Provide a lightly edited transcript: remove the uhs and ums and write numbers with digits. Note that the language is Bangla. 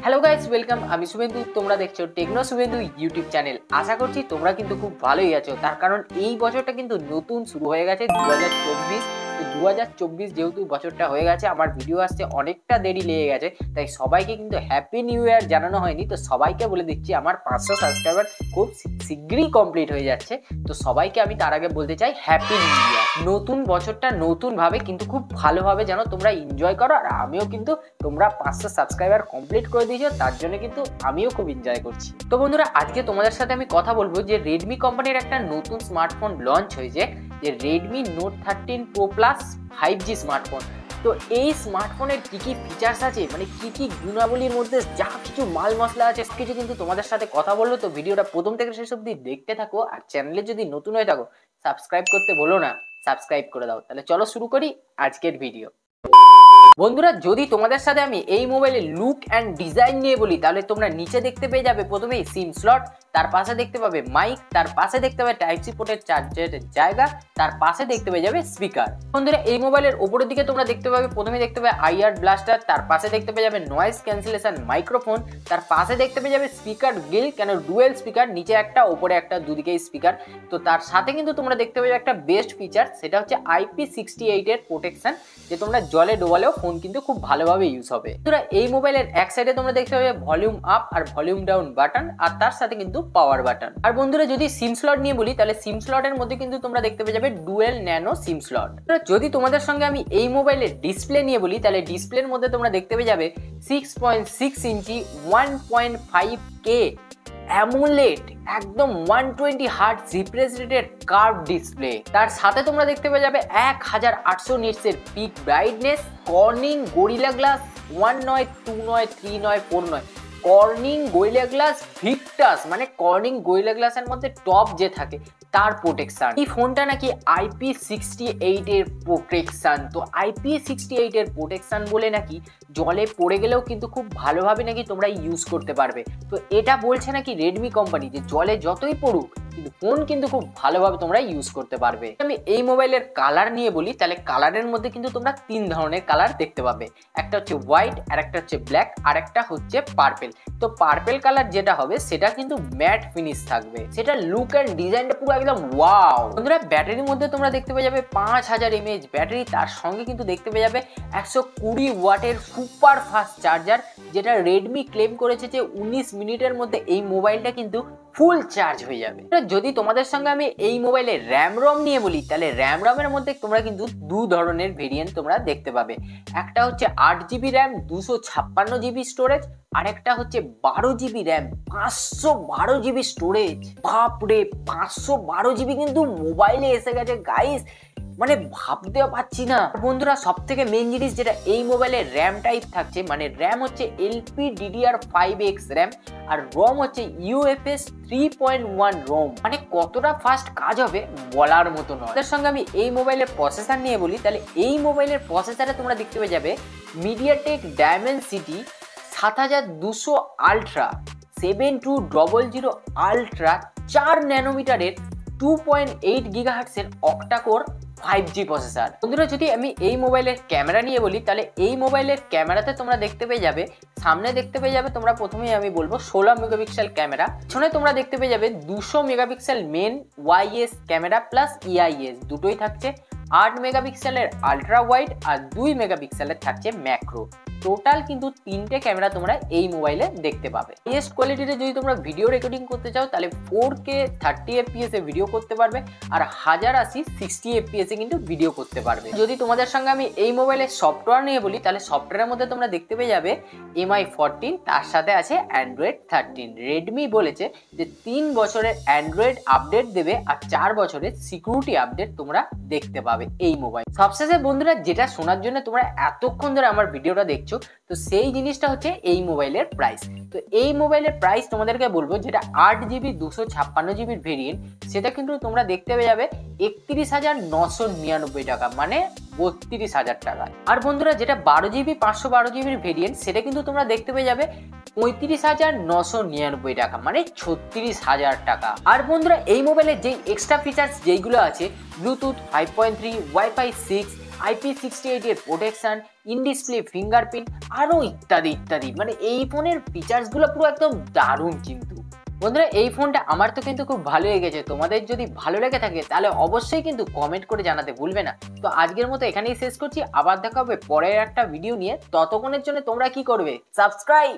Hello guys, welcome. আমি শুভেন্দু, তোমরা দেখছো টেকনো শুভেন্দু ইউটিউব চ্যানেল। আশা করছি তোমরা কিন্তু খুব ভালোই আছো, তার কারণ এই বছরটা কিন্তু নতুন শুরু হয়ে গেছে 2024। তো 2024 যেহেতু বছরটা হয়ে গেছে, আমার ভিডিও আসতে অনেকটা দেরি লেগে গেছে, তাই সবাইকে কিন্তু হ্যাপি নিউ ইয়ার জানানো হয়নি। তো সবাইকে বলে দিচ্ছি আমার 500 সাবস্ক্রাইবার খুব শীঘ্রই কমপ্লিট হয়ে যাচ্ছে। তো সবাইকে আমি তার আগে বলতে চাই হ্যাপি নিউ ইয়ার। নতুন বছরটা নতুনভাবে কিন্তু খুব ভালোভাবে যেন তোমরা এনজয় করো, আর আমিও কিন্তু তোমরা 500 সাবস্ক্রাইবার কমপ্লিট করে দিয়েছো, তার জন্য কিন্তু আমিও খুব এনজয় করছি। তো বন্ধুরা, আজকে তোমাদের সাথে আমি কথা বলবো যে রেডমি কোম্পানির একটা নতুন স্মার্টফোন লঞ্চ হয়েছে, যে Redmi note 13 pro plus 5G smartphone. তো এই স্মার্টফোনের কি কি ফিচার্স আছে, মানে কি কি গুণাবলীর মধ্যে যা কিছু মাল মশলা আছে, কিছু কিন্তু তোমাদের সাথে কথা বলবো। তো ভিডিওটা প্রথম থেকে শেষ অবধি দেখতে থাকো, আর চ্যানেলে যদি নতুন হয়ে থাকো সাবস্ক্রাইব করতে বলো না, সাবস্ক্রাইব করে দাও। তাহলে চলো শুরু করি আজকের ভিডিও। বন্ধুরা, যদি তোমাদের সাথে আমি এই মোবাইলের লুক অ্যান্ড ডিজাইন নিয়ে বলি, তাহলে তোমরা নিচে দেখতে পেয়ে যাবে প্রথমেই সিম স্লট, তার পাশে দেখতে পাবে মাইক, তার পাশে দেখতে পাবে টাইপ সি পোর্টের চার্জারের জায়গা, তার পাশে দেখতে পেয়ে যাবে স্পিকার। বন্ধুরা, এই মোবাইলের উপরের দিকে তোমরা দেখতে পাবে প্রথমে দেখতে পাবে আইআর ব্লাস্টার, তার পাশে দেখতে পেয়ে যাবে নয়েজ ক্যান্সেলেশন মাইক্রোফোন, তার পাশে দেখতে পেয়ে যাবে স্পিকার গ্রিল, কেন ডুয়েল স্পিকার, নিচে একটা ওপরে একটা, দুদিকেই স্পিকার। তো তার সাথে কিন্তু তোমরা দেখতে পেয়ে যাবে একটা বেস্ট ফিচার, সেটা হচ্ছে IP68 এর প্রোটেকশন, যে তোমরা জলে ডোবালেও ফোন কিন্তু খুব ভালোভাবে ইউজ হবে। তোমরা এই মোবাইলের এক সাইডে তোমরা দেখতে পাবে ভলিউম আপ আর ভলিউম ডাউন বাটন, আর তার সাথে কিন্তু পাওয়ার বাটন। আর বন্ধুরা, যদি সিম স্লট নিয়ে বলি, তাহলে সিম স্লটের মধ্যে কিন্তু তোমরা দেখতে পেয়ে যাবে ডুয়েল ন্যানো সিম স্লট। যদি তোমাদের সঙ্গে আমি এই মোবাইলের ডিসপ্লে নিয়ে বলি, তাহলে ডিসপ্লের মধ্যে তোমরা দেখতে পেয়ে যাবে 6.6 ইঞ্চি 1.5K অ্যামোলেড একদম 120 hertz refresh rated curve display. তার সাথে তোমরা দেখতে পেয়ে যাবে 1800 নিটসের peak brightness, Corning Gorilla glass 1 নয় 2 নয় 3 নয় 4 নয়, কর্নিং গরিলা গ্লাস ভিক্টাস, মানে কর্নিং গরিলা গ্লাসের মধ্যে টপ যে থাকে তার প্রোটেকশন। এই ফোনটা নাকি IP68 এর প্রোটেকশন। তো IP68 এর প্রোটেকশন বলে নাকি জলে পড়ে গেলেও কিন্তু খুব ভালোভাবে নাকি তোমরা ইউজ করতে পারবে। তো এটা বলছে নাকি রেডমি কোম্পানি, যে জলে যতই পড়ুক কিন্তু ফোন কিন্তু খুব ভালোভাবে তোমরা ইউজ করতে পারবে। আমি এই মোবাইলের কালার নিয়ে বলি, তাহলে কালারের মধ্যে কিন্তু তোমরা 3 ধরনের কালার দেখতে পাবে। একটা হচ্ছে হোয়াইট, আর একটা হচ্ছে ব্ল্যাক, আর একটা হচ্ছে পার্পেল। তো পার্পেল কালার যেটা হবে সেটা কিন্তু ম্যাট ফিনিশ থাকবে, সেটা লুক অ্যান্ড ডিজাইনটা পুরো একদম ওয়াও। বন্ধুরা, ব্যাটারির মধ্যে তোমরা দেখতে পেয়ে যাবে 5000 mAh ব্যাটারি, তার সঙ্গে কিন্তু দেখতে পেয়ে যাবে 120 ওয়াটের সুপার ফাস্ট চার্জার, যেটা রেডমি ক্লেম করেছে যে 19 মিনিটের মধ্যে এই মোবাইলটা কিন্তু ফুল চার্জ হয়ে যাবে। যদি তোমাদের সঙ্গে আমি এই মোবাইলের র্যাম রম নিয়ে বলি, তাহলে র্যাম রমের মধ্যে তোমরা কিন্তু 2 ধরনের ভেরিয়েন্ট তোমরা দেখতে পাবে। একটা হচ্ছে 8GB র্যাম 256GB স্টোরেজ, আর একটা হচ্ছে 12GB র্যাম 512GB স্টোরেজ। বাপরে, 512GB কিন্তু মোবাইলে এসে গেছে গাইস, মানে ভাবতে পারছি না। বন্ধুরা, সব থেকে মেন জিনিস যেটা এই মোবাইলের র্যাম টাইপ থাকছে, মানে র্যাম হচ্ছে LPDDR5X র্যাম, আর রম হচ্ছে UFS 3.1 রম। মানে কতটা ফাস্ট কাজ হবে বলার মতো নয়। তার সঙ্গে আমি এই মোবাইলের প্রসেসর নিয়ে বলি, তাহলে এই মোবাইলের প্রসেসরে তোমরা দেখতে পেয়ে যাবে মিডিয়াটেক ডায়মেনসিটি 7200 আলট্রা 7200 আলট্রা 4 ন্যানোমিটারের 2.8 গিগাহার্টজের অক্টাকোর 5G প্রসেসর। বন্ধুরা, যদি আমি এই মোবাইলের ক্যামেরা নিয়ে বলি, তাহলে এই মোবাইলের ক্যামেরাতে তোমরা দেখতে পেয়ে যাবে, সামনে দেখতে পেয়ে যাবে তোমরা প্রথমেই আমি বলবো 16 মেগাপিক্সেল ক্যামেরা, পিছনে তোমরা দেখতে পেয়ে যাবে 200 megapixel main OIS camera plus EIS দুটোই থাকছে, 8 মেগাপিক্সেলের আলট্রা ওয়াইড আর 2 মেগাপিক্সেলের থাকছে ম্যাক্রো। টোটাল কিন্তু 3টে ক্যামেরা তোমরা এই মোবাইলে দেখতে পাবে। হাইয়েস্ট কোয়ালিটিতে যদি তোমরা ভিডিও রেকর্ডিং করতে চাও, তাহলে 4K 30 FPS এ ভিডিও করতে পারবে, আর 1080 60 FPS এ কিন্তু ভিডিও করতে পারবে। যদি তোমাদের সঙ্গে আমি এই মোবাইলের সফটওয়্যার নিয়ে বলি, তাহলে সফটওয়্যারের মধ্যে তোমরা দেখতে পেয়ে যাবে MI 14, তার সাথে আছে Android 13। রেডমি বলেছে যে 3 বছরের অ্যান্ড্রয়েড আপডেট দেবে, আর 4 বছরের সিকিউরিটি আপডেট তোমরা দেখতে পাবে এই মোবাইল। সবশেষে বন্ধুরা, যেটা শোনার জন্য তোমরা এতক্ষণ ধরে আমার ভিডিওটা দেখছো, তো সেই জিনিসটা হচ্ছে এই মোবাইলের প্রাইস। তো এই মোবাইলের প্রাইস তোমাদেরকে বলবো, যেটা 8GB 256GB ভেরিয়েন্ট, সেটা কিন্তু তোমরা দেখতে পেয়ে যাবে 31,999 টাকা, মানে 32,000 টাকা। আর বন্ধুরা, যেটা 12GB 512GB ভেরিয়েন্ট, সেটা কিন্তু তোমরা দেখতে পেয়ে যাবে 35,999 টাকা, মানে 36,000 টাকা। আর বন্ধুরা, এই মোবাইলের যেই এক্সট্রা ফিচার্স যেইগুলো আছে, ব্লুটুথ 5.3, ওয়াইফাই 6, IP68 এর প্রোটেকশন, ইন ডিসপ্লে ফিঙ্গারপ্রিন্ট, আরও ইত্যাদি ইত্যাদি। মানে এই ফোনের ফিচার্সগুলো পুরো একদম দারুণ কিন্তু। বন্ধুরা এই ফোনটা আমার তো কিন্তু খুব ভালো লেগেছে, তোমাদের যদি ভালো লেগে থাকে তাহলে অবশ্যই কিন্তু কমেন্ট করে জানাতে ভুলবে না। তো আজকের মতো এখানেই শেষ করছি, আবার দেখা হবে পরের একটা ভিডিও নিয়ে। ততক্ষণের জন্য তোমরা কি করবে? সাবস্ক্রাইব।